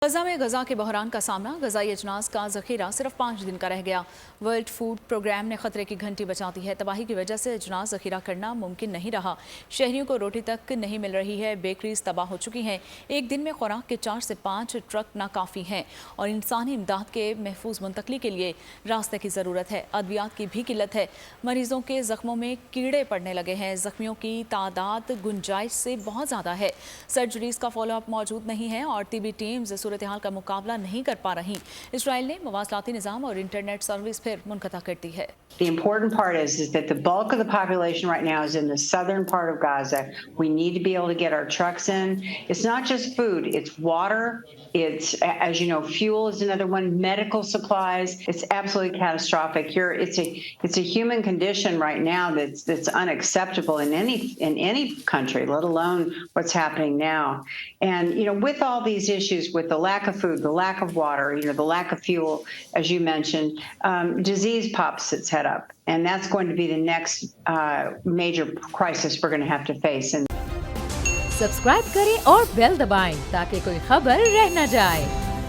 गजा में गजा के बहरान का सामना। गजाई अजनास का जखीरा सिर्फ 5 दिन का रह गया। वर्ल्ड फूड प्रोग्राम ने खतरे की घंटी बजा दी है। तबाही की वजह से अजनास जखीरा करना मुमकिन नहीं रहा। शहरियों को रोटी तक नहीं मिल रही है। बेकरीज तबाह हो चुकी हैं। एक दिन में खुराक के 4 से 5 ट्रक नाकाफी हैं और इंसानी इमदाद के महफूज मुंतकली के लिए रास्ते की ज़रूरत है। अद्वियात की भी किल्लत है। मरीजों के जख्मों में कीड़े पड़ने लगे हैं। जख्मियों की तादाद गुंजाइश से बहुत ज़्यादा है। सर्जरीज का फॉलोअप मौजूद नहीं है और टीबी टीम्स सूरत हाल का मुकाबला नहीं कर पा रही। इसराइल ने मवासलाती निज़ाम और इंटरनेट सर्विस फिर मुनक़ता कर दी है। The important part is that the bulk of the population right now is in the southern part of Gaza. We need to be able to get our trucks in. It's not just food, it's water. It's, as you know, fuel is another one, medical supplies. It's absolutely catastrophic. It's a human condition right now that's unacceptable in any country, let alone what's happening now. And, with all these issues, with the lack of food, the lack of water, the lack of fuel, as you mentioned, disease pops its head up. And that's going to be the next major crisis we're going to have to face. Subscribe करें और bell दबाएं ताकि कोई खबर रह न जाए।